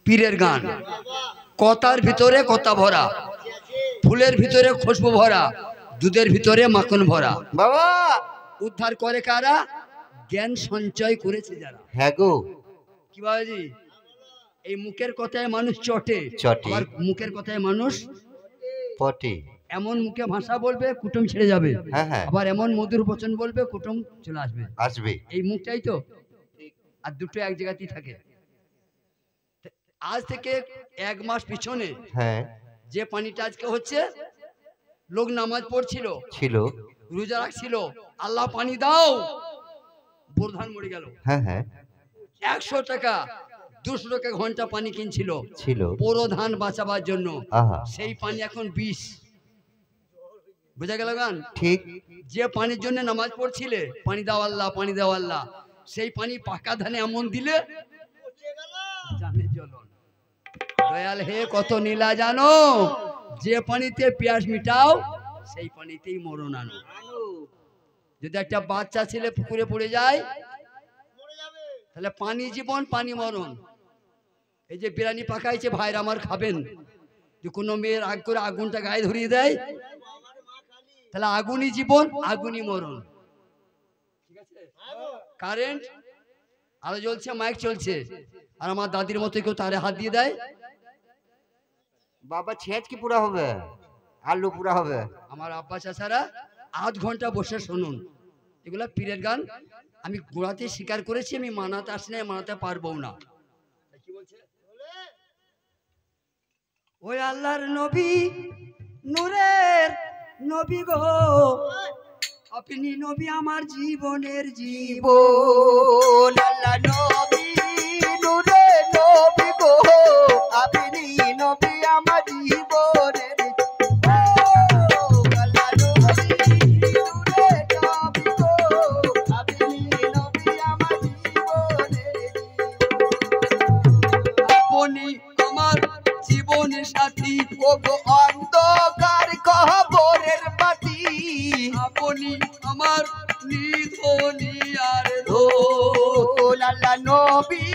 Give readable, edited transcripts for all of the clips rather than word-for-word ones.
পীরের গান, কথার ভিতরে কথা ভরা, ফুলের ভিতরে খুশবু ভরা, দুধের ভিতরে মাখন ভরা। বাবা উদ্ধার করে কারা? জ্ঞান সঞ্চয় করেছে যারা। হ্যাঁ গো, কি বাবাজি? এই মুখের কথায় মানুষ চটে, চটে। আবার মুখের কথায় মানুষ পটে। এমন মুখে ভাষা বলবে কুটুম ছেড়ে যাবে, হ্যাঁ হ্যাঁ, আবার এমন মধুর বচন বলবে কুটুম চলে আসবে। আসবে। এই মুখটাই তো, আর দুটো এক জায়গাতেই থাকে। আজ থেকে 1 মাস পিছনে হ্যাঁ, যে পানিটা আজকে হচ্ছে, লোক নামাজ পড়ছিল, ছিল। রোজা রাখছিল, আল্লাহ পানি দাও, প্রধান মরে গেল। হ্যাঁ হ্যাঁ, 100 টাকা 200 টাকা ঘন্টা পানি কিনছিল, ছিল। প্রধান বাঁচাবার জন্য। আহা, সেই পানি এখন বিষ। বুঝা গেল গান? ঠিক। যে পানির জন্য নামাজ পড়ছিলে, পানি দাও আল্লাহ, পানি দাও আল্লাহ, সেই পানি পাকা ধানে এমন দিলে জানে জ্বলন। দয়াল হে কত নীলা জানো, যে পানিতে পিয়াস মিটাও সেই পানিতেই মরণ আনো। যদি একটা বাচ্চা ছেলে পুকুরে পড়ে যায় তাহলে পানি জীবন, পানি মরণ। এই যে বিরিয়ানি পাকাইছে ভাইরা আমার খাবেন, যে কোনো মেয়ের আগ করে আগুনটা গায়ে ধরিয়ে দেয়, তাহলে আগুনই জীবন, আগুনই মরণ। ঠিক আছে? কারেন্ট আলো জ্বলছে, মাইক চলছে, আর আমার দাদির মতো কেউ তারে হাত দিয়ে দেয়, বাবা ছেঁচ কি পুরা হবে, আলু পুরা হবে। আমার আব্বা চাচারা 8 ঘন্টা বসে শুনুন। এগুলা পীরের গান। আমি গোড়াতে স্বীকার করেছি, আমি মানাতে আসি না, মানাতে পারবো না। কি বলছে? ওই আল্লাহর নবী, নূরের নবী গো, আপনি নবী আমার জীবনের জীবন। আল্লাহ নবী, নূরে নবী গো, আপনি নবী আমার জীবনের। আল্লাহ নবী, নূরে নবী গো, আপনি নবী আমার জীবনের। আপনি আমার জীবনের সাথী, ওগো অন্ধকার কবরের বাতি, আপনি আমার নিধনি আর ধন। আল্লাহ নবী,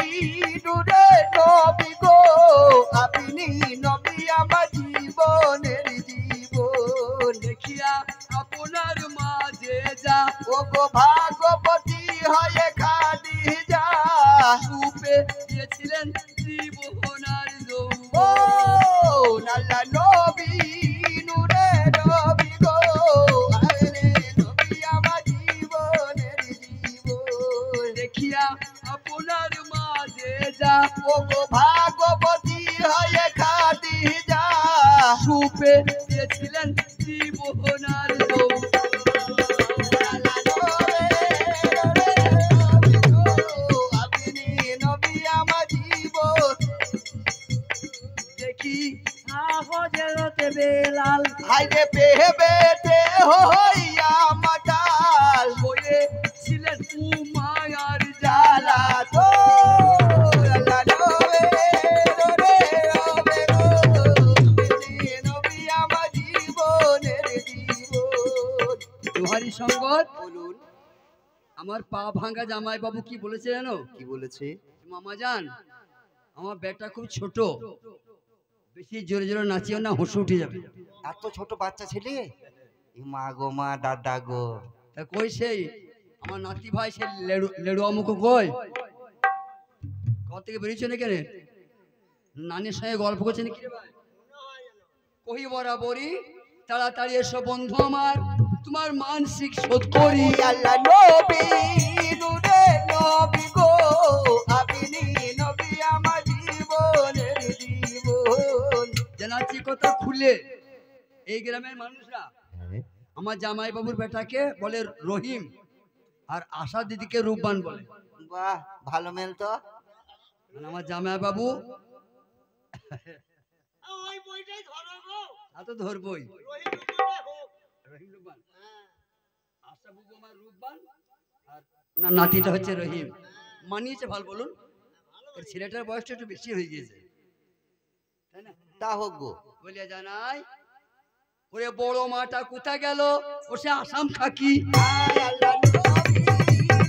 নূরে নবী গো, আপনি নবী আমার জীবনের জীবন। দেখিয়া আপনার মাঝে যা, ওগো ভাগবতী হয়ে খাদিজা, রূপে দিয়েছিলেন জীবন আর ও যৌবন। আল্লাহ নবী, নূরে নবী গো, আপনি নবী আমার জীবনের জীবন। দেখিয়া আপনার মাঝে যা, ওগো ভাগবতী হয়ে খাদিজা, রূপে দিয়েছিলেন জীবন আর যৌবন। আপনি নবী আমার জীবন। দেখি হযরতে বেলাল হাইরে পেবেতে হইয়া মাতাল, হয়েছিলেন উমায়ার জ্বালা তো আল্লাহ নবী আমার জীবনের জীবন। তোহারি সঙ্গত। বলুন, আমার পা ভাঙা জামাই বাবু কি বলেছে জানো? কি বলেছে? মামা জান, আমার বেটা খুব ছোট, বেশি জোরে জোরে নাচিও না, হুঁশে উঠে যাবে। এত ছোট বাচ্চা ছেলে, মা গো মা, দাদা গো। তা কই সেই আমার নাতি ভাই, সে লেড়ুয়া মুখ কই, ঘর থেকে বেরিয়েছে না কেন? নানির সঙ্গে গল্প করছে নাকি রে ভাই? কহি বরাবরই তাড়াতাড়ি এসো বন্ধু আমার, তোমার মানসিক শোধ করি। আল্লাহ নবী, নূরে নবী গো, আপনি নবী আমার জীবনের জীবন। জানাচ্ছি কথা খুলে, এই গ্রামের মানুষরা আমার জামাই বাবুর বেটাকে বলে রহিম, আর আশা দিদিকে রূপবান বলে। বাহ, ভালো মেল তো। মানে আমার জামাই বাবু তো ধরবই, রহিম রূপবান, আশা বাবু আমার রূপবান, আর ওনার নাতিটা হচ্ছে রহিম। মানিয়েছে ভাল বলুন? ওর ছেলেটার বয়সটা একটু বেশি হয়ে গিয়েছে, তাই না? তা হোক গো। বলিয়া জানাই, ওরে বড় মাটা কোথা গেল, ও সে আসাম খাকি। আল্লাহ নবী,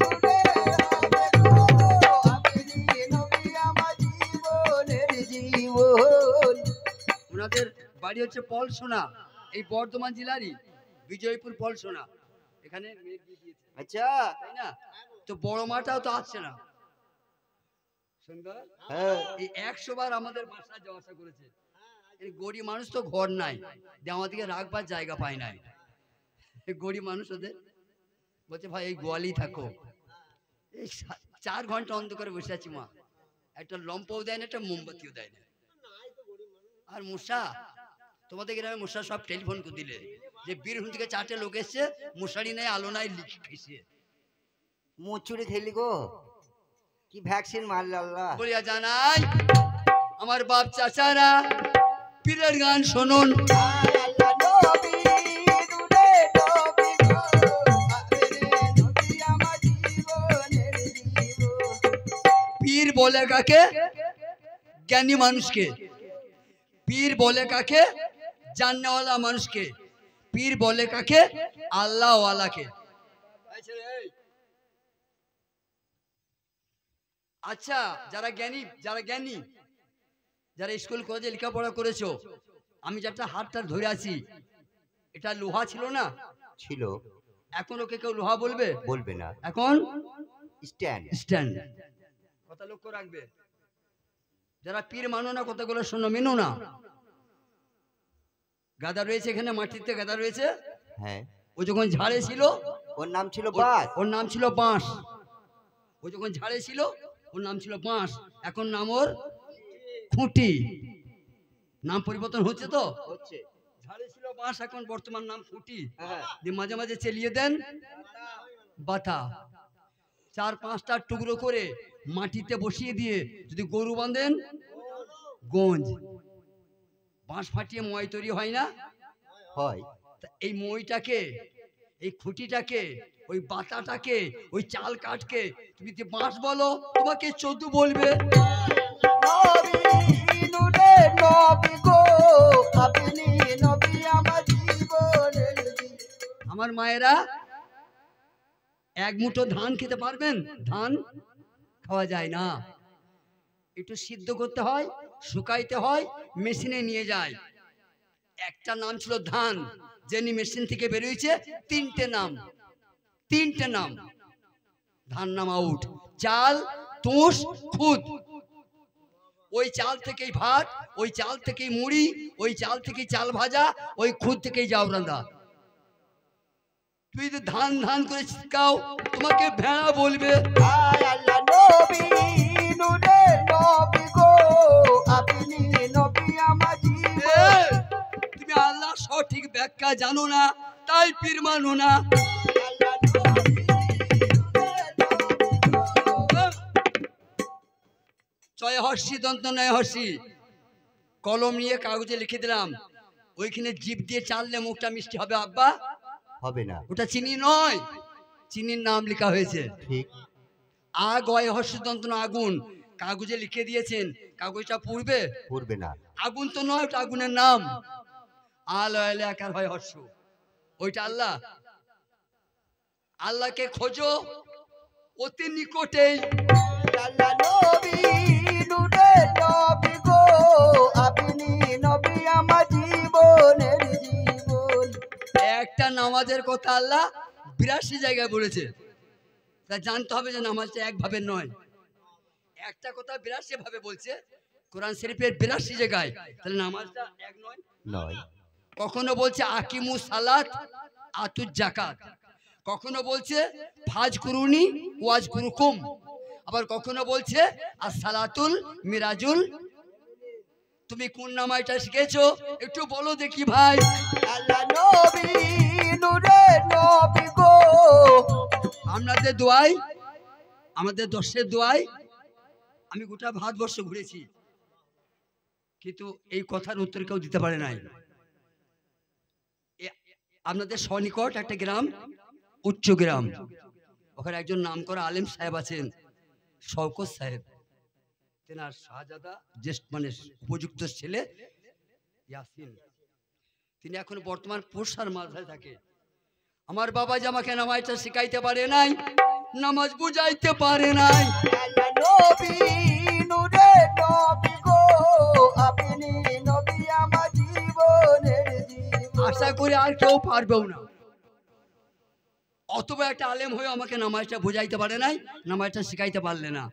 নূরে নবী গো, আপনি নবী আমার জীবনের জীবন। ওনাদের বাড়ি হচ্ছে পলসোনা, এই বর্ধমান জেলারই বিজয়পুর পলসোনা। এখানে মেয়ের বিয়ে দিয়েছে, আচ্ছা তাই না? তো বড় মাটাও তো আসছে না সুন্দর। হ্যাঁ এই 100 বার আমাদের বাসায় যাওয়া আসা করেছে। এই গরিব মানুষ তো ঘর নাই, যে আমাদেরকে রাখবার জায়গা পায় নাই। এই গরিব মানুষ ওদের বলছে ভাই এই গোয়ালেই থাকো। এই 4 ঘন্টা অন্ধকারে বসে আছি মা, একটা লম্পও দেয় না, একটা মোমবাতিও দেয় না। আর মশা, তোমাদের গ্রামে মশা সব টেলিফোন করে দিলে যে বীরভূম থেকে 4টে লোক এসছে, মশারি নাই, আলো নাই, লিখে খেয়েছে। মুচুরি খেলি গো, কি ভ্যাকসিন মারল আল্লাহ। বলিয়া জানাই আমার বাপ চাচারা, পীরের গান শুনুন। পীর বলে কাকে? জ্ঞানী মানুষকে। পীর বলে কাকে? জাননেওয়ালা মানুষকে। পীর বলে কাকে? আল্লাহওয়ালাকে। আচ্ছা, যারা জ্ঞানী, যারা স্কুল কলেজে লেখাপড়া করেছো, আমি যেটা হাতটা ধরে আছি, এটা লোহা ছিল না? ছিল। এখন ওকে কেউ লোহা বলবে? বলবে না, এখন স্ট্যান্ড। স্ট্যান্ড। কথা লক্ষ্য রাখবে, যারা পীর মানো না কথাগুলো শোনো, মেনো না। গাদা রয়েছে এখানে, মাটিতে গাদা রয়েছে। হ্যাঁ, ও যখন ঝাড়ে ছিল, ওর নাম ছিল বাস। ওর নাম ছিল বাঁশ। ও যখন ঝাড়ে ছিল, ওর নাম ছিল বাঁশ। এখন নাম ওর খুঁটি। নাম পরিবর্তন হচ্ছে তো? হচ্ছে। ঝাড়ে ছিল বাঁশ, এখন বর্তমান নাম খুঁটি। হ্যাঁ, দিয়ে মাঝে মাঝে চেলিয়ে দেন বাতা। 4-5টা টুকরো করে মাটিতে বসিয়ে দিয়ে যদি গরু বাঁধেন, গঞ্জ। বাঁশ ফাটিয়ে মই তৈরি হয় না? হয়। তা এই মইটাকে, এই খুঁটিটাকে, ওই বাতাটাকে, ওই চাল কাঠকে তুমি যে বাঁশ বলো, তোমাকে চোদ্দু বলবে। আমার মায়েরা, এক মুঠো ধান খেতে পারবেন? ধান খাওয়া যায় না, একটু সিদ্ধ করতে হয়, শুকাইতে হয়, মেশিনে নিয়ে যায়। একটা নাম ছিল ধান, যেনি মেশিন থেকে বেরিয়েছে 3টে নাম, 3টে নাম। ধান নাম আউট। চাল, তুষ, খুদ। ওই চাল থেকেই ভাত, ওই চাল থেকেই মুড়ি, ওই চাল থেকেই চাল ভাজা, ওই খুদ থেকেই যাও রান্দা। তুই যদি ধান ধান করে চিৎকাও, তোমাকে ভেড়া বলবে। তুমি আল্লাহ সঠিক ব্যাখ্যা জানো না, তাই পীর মানো না। চয় হর্ষি দন্ত নয় হর্ষি, কলম নিয়ে কাগজে লিখে দিলাম, ওইখানে জিভ দিয়ে চাললে মুখটা মিষ্টি হবে আব্বা? হবে না। ওটা চিনি নয়, চিনির নাম লেখা হয়েছে। ঠিক। আগয় হর্ষি দন্ত আগুন, কাগজে লিখে দিয়েছেন, কাগজটা পুড়বে? পুড়বে না। আগুন তো নয়, ওটা আগুনের নাম। আলয় একার হয় হর্ষ, ওইটা আল্লাহ। আল্লাহকে খোঁজো অতি নিকটেই। একটা নামাজের কথা আল্লাহ 82 জায়গায় বলেছে, তা জানতে হবে যে নামাজটা একভাবে নয়। একটা কথা 82 ভাবে বলছে কোরআন শরীফের 82 জায়গায়, তাহলে নামাজটা এক নয়? নয়। কখনো বলছে আকিমু সালাত আতুজ জাকাত, কখনো বলছে ফাজ কুরুনি ওয়াজ কুরুকুম, আবার কখনো বলছে আসসালাতুল মিরাজুল। তুমি কোন নামাজটা শিখেছো একটু বলো দেখি ভাই। আপনাদের দোয়াই, আমাদের দশের দোয়াই আমি গোটা ভারতবর্ষ ঘুরেছি, কিন্তু এই কথার উত্তর কেউ দিতে পারে নাই। আপনাদের সনিকট একটা গ্রাম, উচ্চ গ্রাম, ওখানে একজন নাম করা আলেম সাহেব আছেন, শওকত সাহেব। তেনার শাহজাদা জ্যেষ্ঠ মানে উপযুক্ত ছেলে ইয়াসিন, তিনি এখন বর্তমান পোষার মাঝে থাকে। আমার বাবা যে আমাকে নামাজটা শিখাইতে পারে নাই, নামাজ বুঝাইতে পারে নাই। করে আর কেউ পারবেও না। অতবা একটা আলেম হয়ে আমাকে নামাজটা বোঝাইতে পারে নাই, নামাজটা শিখাইতে পারলে না।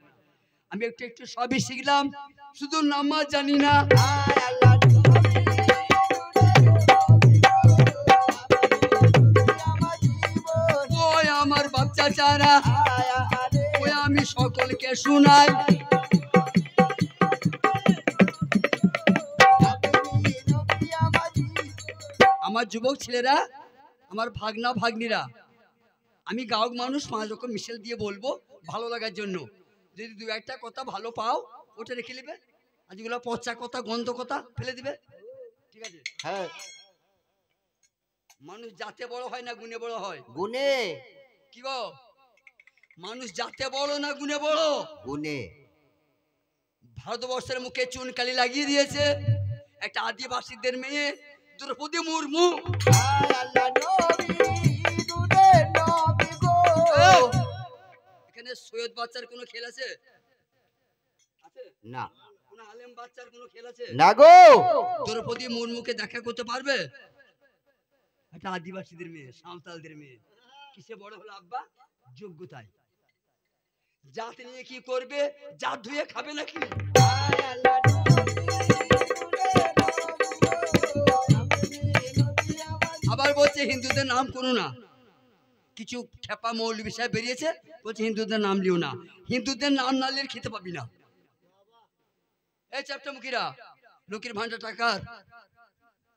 আমি একটু একটু সবই শিখলাম, শুধু নামাজ জানি না। ওই আমার বাচ্চা চারা, ওই আমি সকলকে শুনাই। আমার যুবক ছেলেরা, আমার ভাগনা ভাগ্নিরা, আমি গায়ক মানুষ, 5 রকম মিশেল দিয়ে বলবো ভালো লাগার জন্য। যদি দু একটা কথা ভালো পাও ওটা রেখে নেবে, আর যেগুলো পচা কথা গন্ধ কথা ফেলে দিবে, ঠিক আছে? হ্যাঁ, মানুষ জাতে বড় হয় না গুণে বড় হয়? গুনে। কি গো, মানুষ জাতে বড় না গুণে বড়? গুনে। ভারতবর্ষের মুখে চুনকালি লাগিয়ে দিয়েছে একটা আদিবাসীদের মেয়ে দ্রৌপদী মুর্মু। এখানে সৈয়দ বাচ্চার কোনো খেল আছে? না। কোন আলেম বাচ্চার কোনো খেল আছে? না গো। দ্রৌপদী মুর্মুকে দেখা করতে পারবে? একটা আদিবাসীদের মেয়ে, সাঁওতালদের মেয়ে। কিসে বড় হলো আব্বা? যোগ্যতায়। জাত নিয়ে কি করবে? জাত ধুয়ে খাবে নাকি? আবার বলছে হিন্দুদের নাম করো না। কিছু খেপা মৌলবি সাহেব বেরিয়েছে, বলছে হিন্দুদের নাম লিও না। হিন্দুদের নাম না লিয়ে খেতে পাবি না। এই চ্যাপ্টা মুখিরা, লোকের ভান্ডার টাকার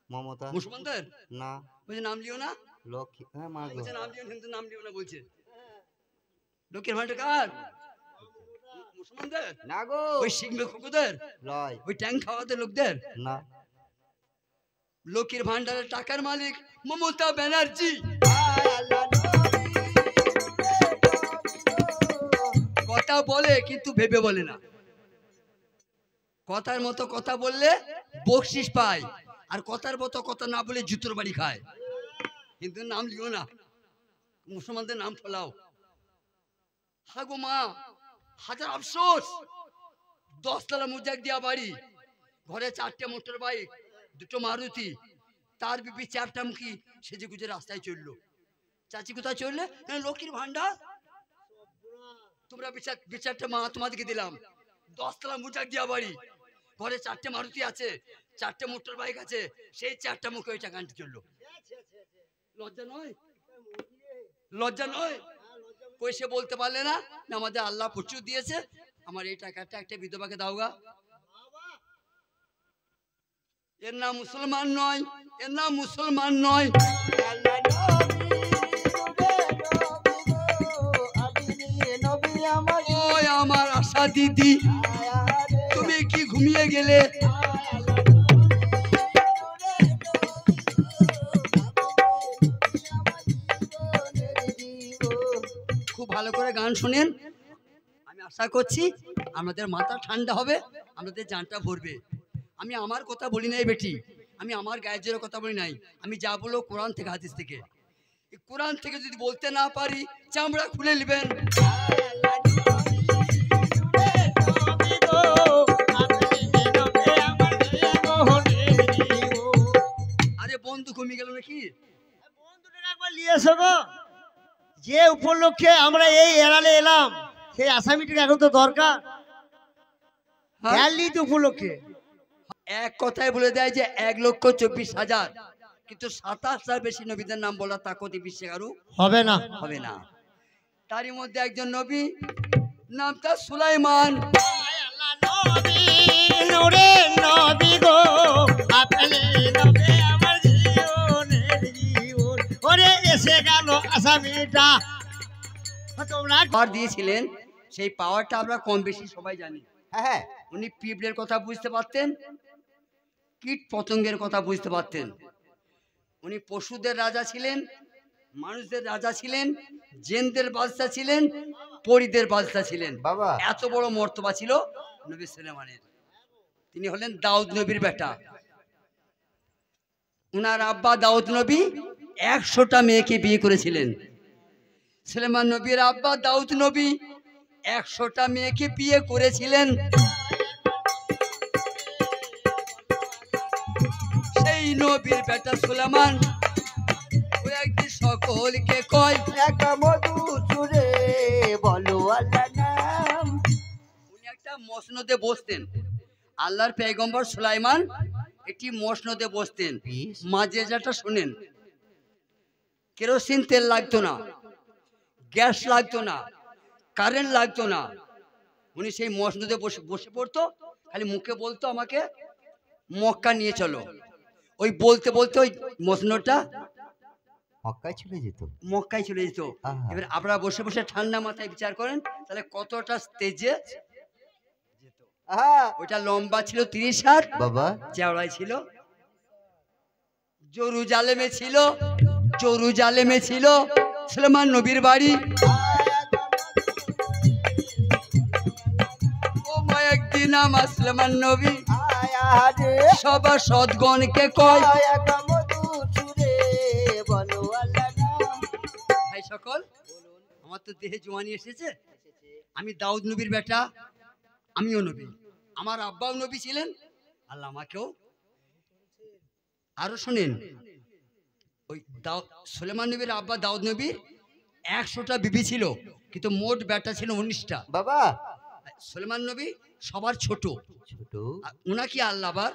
মমতা মুসলমানদের না, বলছে নাম লিও না। লক্ষ্মী। হ্যাঁ মা গো। বলছে নাম লিও, হিন্দু নাম লিও না বলছে। লোকের ভান্ডার কার? মুসলমানদের না গো। ওই শিখবে কুকুদের, লয়। ওই ট্যাঙ্ক খাওয়াতে লোকদের না। লোকের ভান্ডারের টাকার মালিক মমতা ব্যানার্জি। কথা বলে কিন্তু ভেবে বলে না। কথার মতো কথা বললে বকশিস পায়, আর কথার মতো কথা না বলে জুতোর বাড়ি খায়। কিন্তু নাম লিও না, মুসলমানদের নাম ফলাও। হাগো মা, হাজার আফসোস। 10 তলা মুজাক দিয়া বাড়ি, ঘরে 4টে মোটর বাইক, 2টো মারুতি, তার বিপি 4টা মুখী সেজে গুজে রাস্তায় চললো। চাচি কোথায় চললে? লক্ষ্মীর ভান্ডার। তোমরা বিচারটা মা তোমাদেরকে দিলাম। 10 তলা মুজাক দিয়া বাড়ি, ঘরে 4টে মারুতি আছে, 4টে মোটর বাইক আছে, সেই 4টা মুখে ওই টাকা আনতে চললো। লজ্জা নয়? লজ্জা নয়? কই সে বলতে পারলে না আমাদের আল্লাহ প্রচুর দিয়েছে, আমার এই টাকাটা একটা বিধবাকে দাওগা। এর নাম মুসলমান নয়, এর নাম মুসলমান নয়। ওই আমার আশা দিদি, তুমি কি ঘুমিয়ে গেলে? খুব ভালো করে গান শোনেন, আমি আশা করছি আমাদের মাথা ঠান্ডা হবে, আমাদের জানটা ভরবে। আমি আমার কথা বলি নাই বেটি, আমি আমার গায়ের জোরের কথা বলি নাই। আমি যা বলবো কোরআন থেকে হাদিস থেকে। এই কোরআন থেকে যদি বলতে না পারি চামড়া খুলে নেবেন। আরে বন্ধু ঘুমিয়ে গেল নাকি? বন্ধুদের একবার নিয়ে এসো গো। যে উপলক্ষে আমরা এই এড়ালে এলাম, সেই আসামিটির এখন তো দরকার। উপলক্ষে এক কথায় বলে দেয় যে 1,24,000, কিন্তু 27,000 বেশি নবীদের নাম বলা তাকতি বিশ্বে কারু হবে না, হবে না। তারই মধ্যে একজন নবী, নামটা সুলাইমান। আসামিটা পাওয়ার দিয়েছিলেন, সেই পাওয়ারটা আমরা কম বেশি সবাই জানি। হ্যাঁ, উনি পিঁপড়ের কথা বুঝতে পারতেন, কীট পতঙ্গের কথা বুঝতে পারতেন। উনি পশুদের রাজা ছিলেন, মানুষদের রাজা ছিলেন, জিনদের বাদশা ছিলেন, পরীদের বাদশা ছিলেন। বাবা এত বড় মর্তবা ছিল নবী সুলাইমানের। তিনি হলেন দাউদ নবীর বেটা। উনার আব্বা দাউদ নবী 100টা মেয়েকে বিয়ে করেছিলেন। সুলাইমান নবীর আব্বা দাউদ নবী 100টা মেয়েকে বিয়ে করেছিলেন। সেই নবীর বেটা সুলাইমান সকলকে কয় এক মধু চুরে বলো আল্লাহ নাম। উনি একটা মসনদে বসতেন, আল্লাহর পয়গম্বর সুলাইমান একটি মসনদে বসতেন। বেশ। মাঝে যেটা শোনেন, কেরোসিন তেল লাগতো না, গ্যাস লাগতো না, কারেন্ট লাগতো না। উনি সেই মসনদে বসে বসে পড়তো, খালি মুখে বলতো আমাকে মক্কা নিয়ে চলো। ওই বলতে বলতে ওই মসনদটা মক্কায় চলে যেত। মক্কায় চলে যেত। আহা। এবার আপনারা বসে বসে ঠান্ডা মাথায় বিচার করেন তাহলে কতটা স্টেজে। আহা ওইটা লম্বা ছিল 30 হাত, বাবা চওড়াই ছিল। জেরুজালেমে ছিল, জেরুজালেমে ছিল সুলেমান নবীর বাড়ি। ও মা একদিন আমার সুলেমান নবী আয়া রে সবার সদগণকে কয় এক মধু চুরে বলো আল্লাহ নাম। ভাই সকল, আমার তো দেহে জোয়ানি এসেছে। আমি দাউদ নবীর বেটা, আমিও নবী, আমার আব্বাও নবী ছিলেন, আল্লাহ আমাকেও। আরো শোনেন, ওই সুলেমান নবীর আব্বা দাউদ নবীর 100টা বিবি ছিল, কিন্তু মোট বেটা ছিল 19টা। বাবা সুলেমান নবী সবার ছোট, ছোট। আর উনাকে আল্লাহ আবার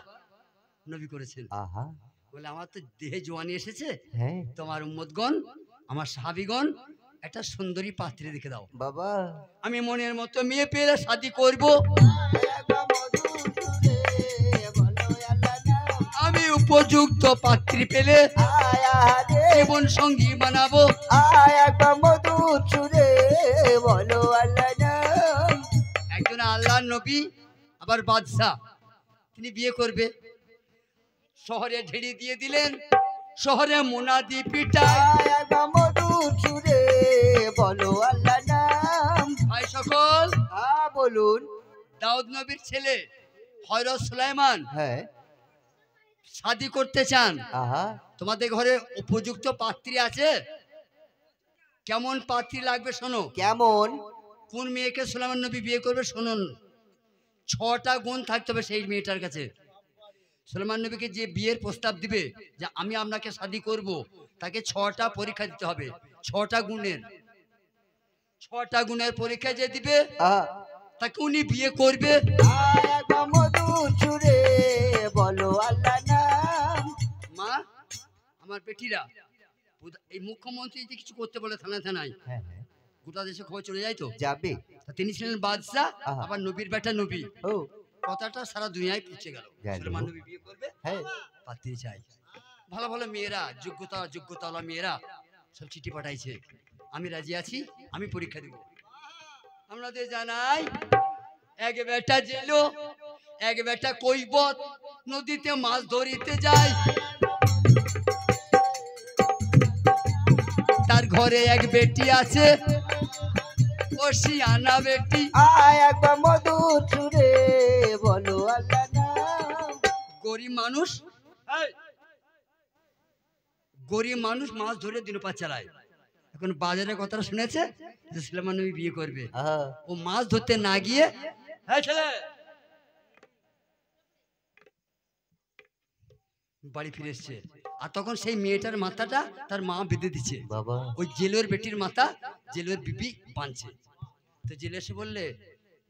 নবী করেছেন। আহা বলে আমার তো দেহে জোয়ানি এসেছে, হ্যাঁ তোমার উম্মতগণ, আমার সাহাবীগণ একটা সুন্দরী পাত্রী দেখে দাও। বাবা আমি মনের মতো মেয়ে পেলে শাদী করব। এক মধু চুরে বলো আল্লাহ নাম। আমি উপযুক্ত পাত্রী পেলে আয়া রে জীবন সঙ্গী বানাবো। এক মধু চুরে বলো আল্লাহ নাম। একজন আল্লাহর নবী আবার বাদশা, তিনি বিয়ে করবে। শহরে ঢেড়ি দিয়ে দিলেন, শহরে মোনাদি পিটায়। এক মধু চুরে বলো আল্লাহ নাম। ভাই সকল, বলুন। দাউদ নবীর ছেলে হযরত সুলাইমান হ্যাঁ শাদী করতে চান। আহা তোমাদের ঘরে উপযুক্ত পাত্রী আছে? কেমন পাত্রী লাগবে শোনো। কেমন? কোন মেয়েকে সুলাইমান নবী বিয়ে করবে শুনুন। 6টা গুণ থাকতে হবে সেই মেয়েটার কাছে। সুলাইমান নবীকে যে বিয়ের প্রস্তাব দিবে যে আমি আপনাকে শাদী করব, তাকে 6টা পরীক্ষা দিতে হবে। 6টা গুণের, 6টা গুণের পরীক্ষা যে দিবে আহা তাকে উনি বিয়ে করবে। এক মধু চুরে বলো আল্লাহ নাম। মা, আমার বেটিরা, এই মুখ্যমন্ত্রী যদি কিছু করতে বলে থানায় থানায়, হ্যাঁ হ্যাঁ গোটা দেশে খবর চলে যায় তো। যাবে। তা তিনি ছিলেন বাদশা, আহা। আবার নবীর বেটা নবী। ও কথাটা সারা দুনিয়ায় পৌঁছে গেল। গেল। সুলেমান নবী বিয়ে করবে, হ্যাঁ পাত্রী চাই। ভালো ভালো মেয়েরা, যোগ্যতাওয়ালা মেয়েরা সব চিঠি পাঠাইছে, আমি রাজি আছি, আমি পরীক্ষা দিব। আমাদের জানাই এক বেটা জেলো, এক বেটা কৈবত নদীতে মাছ ধরিতে যায়। তার ঘরে এক বেটি আছে, ও শিয়ানা বেটি। এক মধু চুরে বলো আল্লাহ নাম। গরিব মানুষ, গরিব মানুষ মাছ ধরে দিন পাত চালায়। এখন বাজারের কথাটা শুনেছে যে সুলেমান নবী বিয়ে করবে, আহা ও মাছ ধরতে না গিয়ে ছেলে বাড়ি ফিরে এসছে। আর তখন সেই মেয়েটার মাথাটা তার মা বেঁধে দিচ্ছে। বাবা ওই জেলের বেটির মাথা জেলের বিবি বাঁধছে। তো জেলে এসে বললে,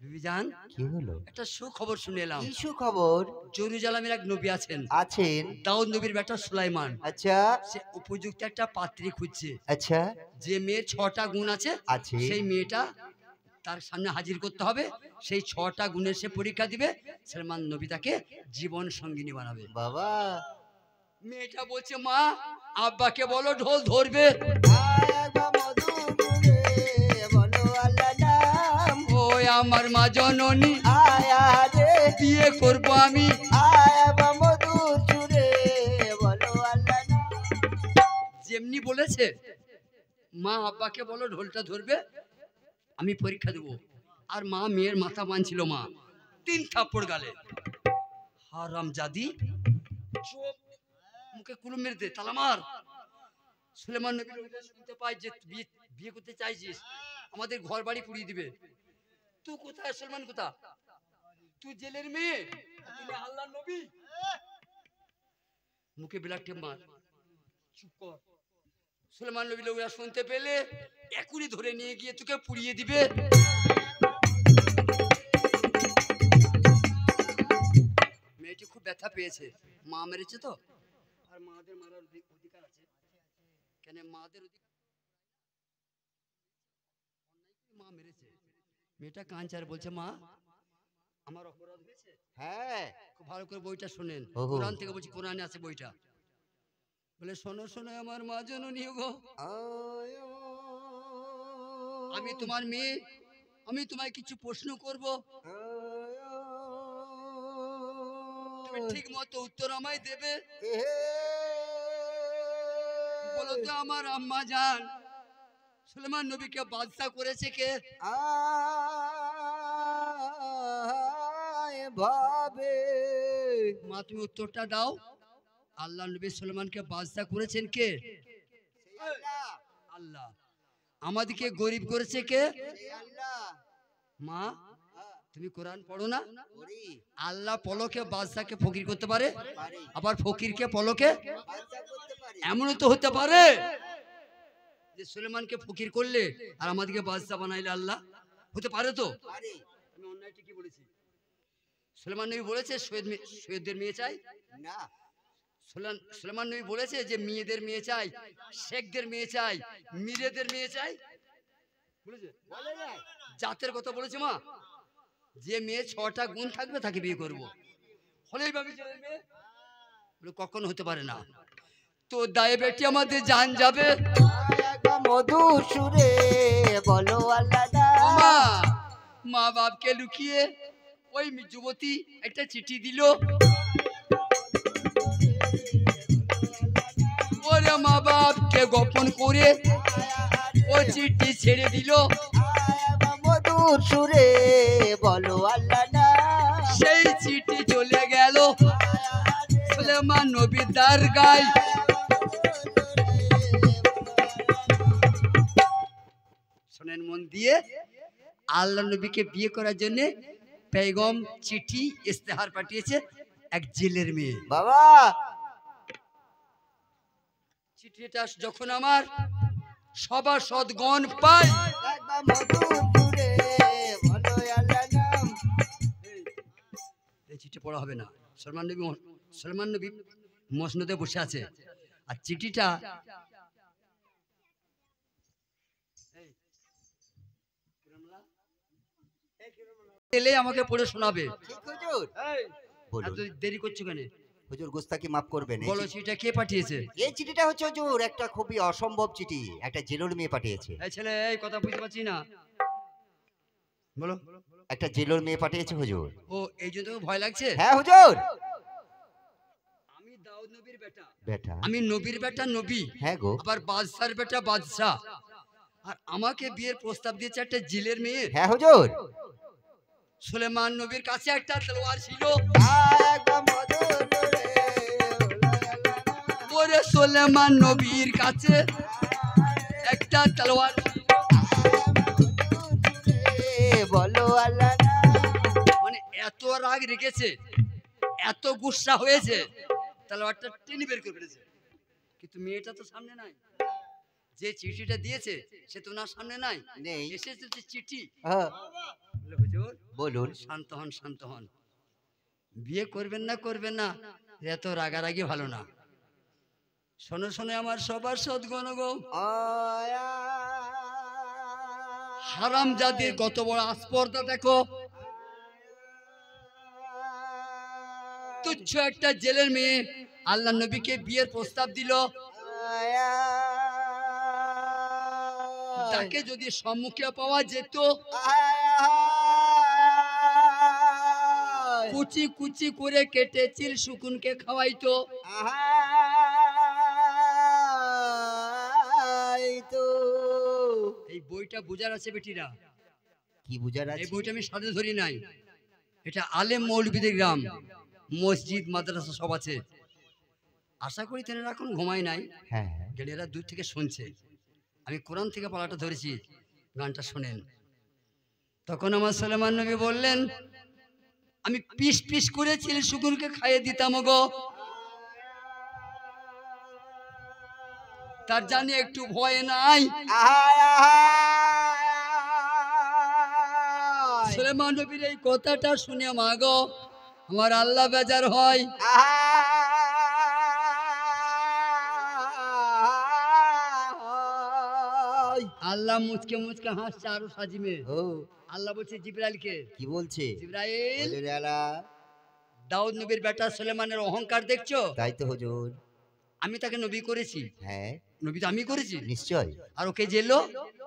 বিবি জান, কি হলো? একটা সুখবর শুনে এলাম। কি সুখবর? জেরুজালেমের এক নবী আছেন, আছেন। দাউদ নবীর বেটা সুলাইমান। আচ্ছা সে উপযুক্ত একটা পাত্রী খুঁজছে। আচ্ছা যে মেয়ের 6টা গুণ আছে, আছে। সেই মেয়েটা তার সামনে হাজির করতে হবে। সেই 6টা গুণের সে পরীক্ষা দিবে, সুলেমান নবী তাকে জীবন সঙ্গিনী বানাবে। বাবা মেয়েটা বলছে, মা আব্বাকে বলো ঢোল ধরবে। এক মধু চুরে বলো আল্লাহ নাম। ওই আমার মা জননী, আয়া রে বিয়ে করব আমি। এক মধু চুরে বলো আল্লাহ নাম। যেমনি বলেছে, মা আব্বাকে বলো ঢোলটা ধরবে, আমি পরীক্ষা দেবো। আর মা মেয়ের মাথা বাঁধছিল। মা 3 থাপ্পড় গালে। হারামজাদি, চুপ, মুখে কুলুম মেরে দে, তালা মার। সুলেমান নবী শুনতে পাই যে বিয়ে করতে চাইছিস, আমাদের ঘর বাড়ি পুড়িয়ে দিবে। তুই কোথায় সুলেমান, কোথা? তুই জেলের মেয়ে, তুমি আল্লাহর নবী। মুখে বিলাটে মার, চুপ কর। সুলেমান নবী লোকেরা শুনতে পেলে একুরি ধরে নিয়ে গিয়ে তোকে পুড়িয়ে দিবে। মেয়েটি খুব ব্যথা পেয়েছে, মা মেরেছে তো, আর মাদের মারার অধিকার আছে কেন? মাদের অধিকার, মা মেরেছে। মেয়েটা কাঁদছে আর বলছে মা আমার অপরাধ হয়েছে। হ্যাঁ, খুব ভালো করে বইটা শোনেন, ওহো। কোরআন থেকে বলছি, কোরআনে আছে বইটা। বলে শোনো শোনো আমার মা জননী গো, আমি তোমার মেয়ে, আমি তোমায় কিছু প্রশ্ন করব, তুমি ঠিক মতো উত্তর আমায় দেবে। বলো তো আমার আম্মা জান, সুলেমান নবীকে বাদশা করেছে কে? ভাবে মা তুমি উত্তরটা দাও। আল্লাহ নবী সুলেমানকে বাদশা করেছেন কে? আল্লাহ। আমাদেরকে গরিব করেছে কে? মা তুমি কোরআন পড়ো না? আল্লাহ পলকে বাদশাকে ফকির করতে পারে, আবার ফকিরকে পলকে এমনও তো হতে পারে যে সুলেমানকে ফকির করলে আর আমাদেরকে বাদশা বানাইলে আল্লাহ, হতে পারে তো? আমি অন্যায়টা কি বলেছি? সুলেমান নবী বলেছে সৈয়দদের মেয়ে চাই না, সুলেমান নবী বলেছে যে মেয়েদের মেয়ে চাই, শেখদের মেয়ে চাই, মিরেদের মেয়ে চাই, বলেছে? জাতের কথা বলেছে মা, যে মেয়ে 6টা গুণ থাকবে তাকে বিয়ে করবো, হলেই ভাবি ছেলের মেয়ে, কখনো হতে পারে না। তো দায়ে বেটি আমাদের জান যাবে। মধু সুরে বলো আল্লাহ মা, মা বাপকে লুকিয়ে ওই যুবতী একটা চিঠি দিল। ওরে মা বাপকে গোপন করে ও চিঠি ছেড়ে দিল। মধুর সুরে বলো আল্লাহ না, সেই চিঠি চলে গেল সুলেমান নবীর দরগায়। শোনেন মন দিয়ে, আল্লাহ নবীকে বিয়ে করার জন্য পেগম চিঠি ইস্তেহার পাঠিয়েছে এক জেলের মেয়ে। বাবা চিঠিটা যখন আমার সভাসদগণ পায়, মধুর সুরে বলো আল্লাহ নাম, এই চিঠি পড়া হবে না। সলমান নবী মসনদে বসে আছে, আর চিঠিটা এলে আমাকে পড়ে শোনাবে। ঠিক হুজুর, বলুন। এত দেরি করছো কেন? হুজুর গোস্তাকি মাফ করবেন। বলো চিঠিটা কে পাঠিয়েছে? এই চিঠিটা হচ্ছে হুজুর একটা খুবই অসম্ভব চিঠি, একটা জেলোর মেয়ে পাঠিয়েছে। এই ছেলে, এই কথা বুঝতে পারছি না, বলো। একটা জেলোর মেয়ে পাঠিয়েছে হুজুর। ও এই জন্য তোমার ভয় লাগছে? হ্যাঁ হুজুর। আমি দাউদ নবীর বেটা, বেটা, আমি নবীর বেটা নবী, হ্যাঁ গো, আবার বাদশার বেটা বাদশা, আর আমাকে বিয়ের প্রস্তাব দিয়েছে একটা জিলের মেয়ে। হ্যাঁ হুজুর। সুলেমান নবীর কাছে একটা তলোয়ার ছিল। ওরে সুলেমান নবীর কাছে একটা তলোয়ার ছিল। বলো আল্লাহ, মানে এত রাগ রেখেছে, এত গুসা হয়েছে, তলোয়ারটা টেনে বের করে ফেলেছে। কিন্তু মেয়েটা তো সামনে নাই, যে চিঠিটা দিয়েছে সে তো না সামনে নাই, নেই। এসেছে যে চিঠি। হ্যাঁ, হুজুর বলুন। শান্ত হন, শান্ত হন, বিয়ে করবেন না করবেন না, এত রাগারাগি ভালো না। শোনো শোনো আমার সবার সদগণ গো, হারাম জাতির কত বড় আস্পর্ধা দেখো। তুচ্ছ একটা জেলের মেয়ে আল্লাহ নবীকে বিয়ের প্রস্তাব দিল। তাকে যদি সম্মুখে পাওয়া যেত, কুচি কুচি করে কেটে চিল শুকুনকে খাওয়াইতো। এই বইটা বুঝার আছে বেটিরা, কি বুঝার আছে? এই বইটা আমি সাথে ধরি নাই, এটা আলেম মৌলবীদের গ্রাম, মসজিদ মাদ্রাসা সব আছে। আশা করি তেনারা এখন ঘুমায় নাই, হ্যাঁ, এরা দূর থেকে শুনছে। আমি কোরআন থেকে পালাটা ধরেছি, গানটা শোনেন। তখন আমার সুলেমান নবী বললেন, আমি পিস পিস করে চিল শুকুনকে খাইয়ে দিতাম গো। তার জানি একটু ভয় নাই। সুলেমান নবীর এই কথাটা শুনে মাগো আমার আল্লাহ বেজার হয়। আল্লাহ মুচকে মুচকে হাসছে আরো সাজিমে। আল্লাহ বলছে জিবরাইলকে, কি বলছে? জিবরাইল, হুজুর আলা, দাউদ নবীর বেটা সুলেমানের অহংকার দেখছো? তাই তো হুজুর। আমি তাকে নবী করেছি। হ্যাঁ নবী তো আমি করেছি। নিশ্চয়। আর ওকে জেলো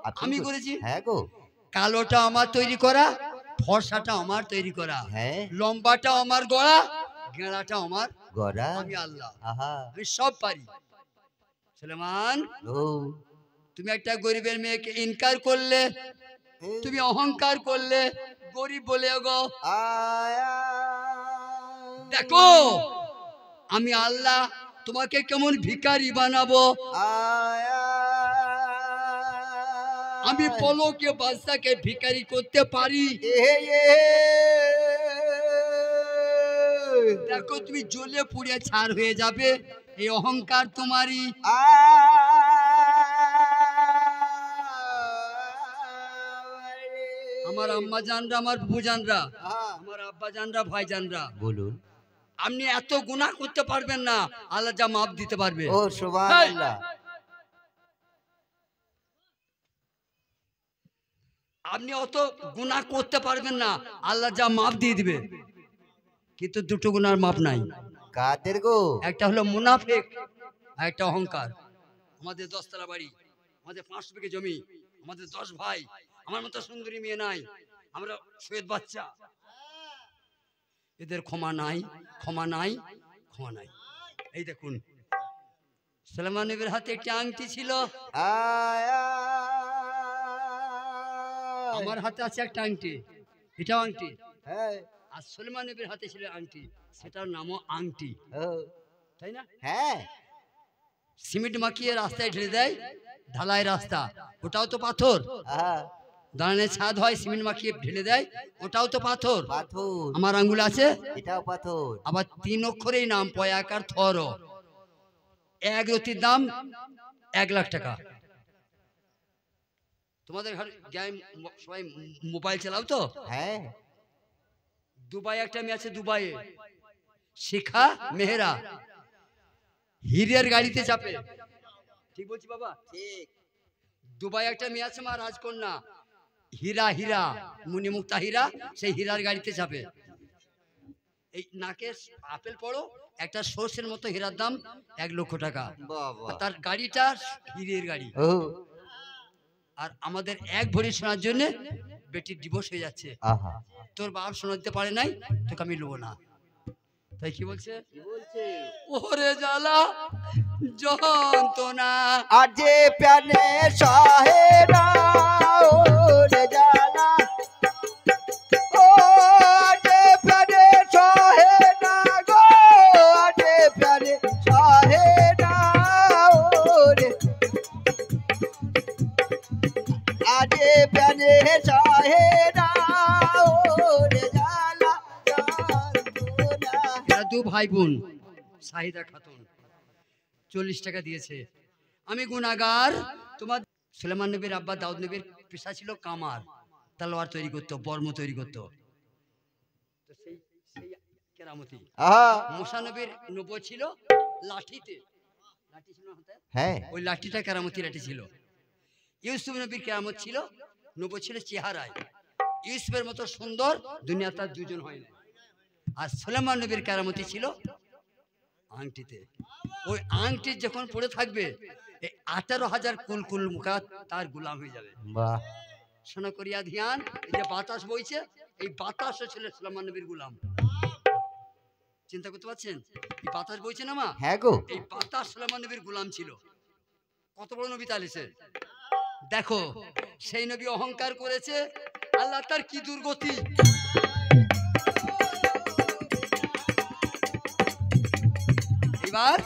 আপনি আমি করেছি। হ্যাঁ গো। কালোটা আমার তৈরি করা, ফর্সাটা আমার তৈরি করা, হ্যাঁ লম্বাটা আমার গড়া, গেঁড়াটা আমার। গড়া। আমি আল্লাহ, আহা। আমি সব পারি। সুলেমান, ও তুমি একটা গরিবের মেয়েকে ইনকার করলে, তুমি অহংকার করলে, গরিব বলে গো। আয়া। দেখো আমি আল্লাহ তোমাকে কেমন ভিখারি বানাবো। আয়া। আমি পলকে বাদশাকে ভিখারি করতে পারি। দেখো তুমি জ্বলে পুড়ে ছাড় হয়ে যাবে, এই অহংকার তোমারই। আমার আম্মা জানরা, আমার বুজানরা, আমার আব্বা জানরা, ভাই জানরা, বলুন। আপনি এত গুনাহ করতে পারবেন না, আল্লাহ যা মাপ দিতে পারবে। ও সুবহানাল্লাহ। আপনি অত গুনাহ করতে পারবেন না, আল্লাহ যা মাপ দিয়ে দিবে। কিন্তু দুটো গুনার মাপ নাই। কাদের গো? একটা হলো মুনাফিক, আর একটা অহংকার। আমাদের 10 তলা বাড়ি, আমাদের 500 বিঘে জমি, আমাদের 10 ভাই, আমার মতো সুন্দরী মেয়ে নাই, আমরা সৈয়দ বাচ্চা। এদের ক্ষমা নাই, ক্ষমা নাই, ক্ষমা নাই। এই দেখুন সুলেমান নবীর হাতে একটি আংটি ছিল, আমার হাতে আছে একটা আংটি, এটাও আংটি। হ্যাঁ আর সুলেমান নবীর হাতে ছিল আংটি, সেটার নামও আংটি, তাই না? হ্যাঁ। সিমেন্ট মাখিয়ে রাস্তায় ঢেলে দেয়, ঢালাই রাস্তা, ওটাও তো পাথর। দালানের ছাদ হয়, সিমেন্ট মাখিয়ে ঢেলে দেয়, ওটাও তো পাথর। পাথর। আমার আঙ্গুল আছে, এটাও পাথর। আবার 3 অক্ষরেই নাম, পয়াকার থর। এক রতির দাম 1 লাখ টাকা। তোমাদের ঘরে সবাই মোবাইল চালাও তো? হ্যাঁ। দুবাই একটা মেয়ে আছে, দুবাইয়ে শিখা মেহরা, হীরের গাড়িতে চাপে। ঠিক বলছি বাবা? ঠিক। দুবাই একটা মেয়ে আছে মা, রাজকন্যা, হীরা, হীরা মুনিমুক্তা হীরা, সেই হীরার গাড়িতে চাপে। এই নাকে আপেল পড়ো, একটা সর্ষের মতো হীরার দাম 1 লক্ষ টাকা। তার গাড়িটা হীরের গাড়ি। আর আমাদের 1 ভরি শোনার জন্য বেটির ডিভোর্স হয়ে যাচ্ছে। তোর বাপ শোনা দিতে পারে নাই, তোকে আমি নেবো না। তাই কি বলছে? ওরে জ্বালা যন্ত্রণা আজে প্যানে সাহেরা, ওরে জ্বালা, ও আজে প্যানে সাহেরা গো, আজে প্যানে সাহেরা, ওরে আজে প্যানে সাহেরা, ওরে জ্বালা যন্ত্রণা। এরা 2 ভাই বোন, শাহিদা খাতুন 40 টাকা দিয়েছে। আমি গুনাহগার। তোমার সুলেমান নবীর আব্বা দাউদ নবীর পেশা ছিল কামার, তলোয়ার তৈরি করতো, বর্ম তৈরি করতো। তো সেই কেরামতি। মুসা নবীর নবুয়ত ছিল লাঠিতে, লাঠি ছিল হাতে, হ্যাঁ ওই লাঠিটা কেরামতি লাঠি ছিল। ইউসুফ নবীর কেরামত ছিল, নবুয়ত ছিল চেহারায়। ইউসুফের মতো সুন্দর দুনিয়া তার দুজন হয় না। আর সুলেমান নবীর কেরামতি ছিল আংটিতে। ওই আংটি যখন পড়ে থাকবে, এই 18,000 কুলকুল মুখা তার গোলাম হয়ে যাবে। বাহ। শোনা করিয়া ধ্যান, এই যে বাতাস বইছে, এই বাতাসও ছিল সুলেমান নবীর গোলাম। চিন্তা করতে পারছেন? এই বাতাস বইছে না মা? হ্যাঁ গো। এই বাতাস সুলেমান নবীর গোলাম ছিল। কত বড় নবী তাহলে সে। দেখো সেই নবী অহংকার করেছে, আল্লাহ তার কি দুর্গতি। এবার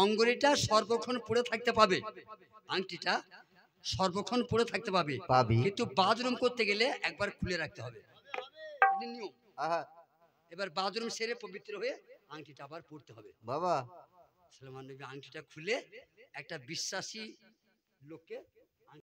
অঙ্গুরিটা সর্বক্ষণ পড়ে থাকতে পাবে, আংটিটা সর্বক্ষণ পড়ে থাকতে পাবে, কিন্তু বাথরুম করতে গেলে একবার খুলে রাখতে হবে, নিয়ম। এবার বাথরুম সেরে পবিত্র হয়ে আংটিটা আবার পড়তে হবে। বাবা সুলাইমান নবী আংটিটা খুলে একটা বিশ্বাসী লোককে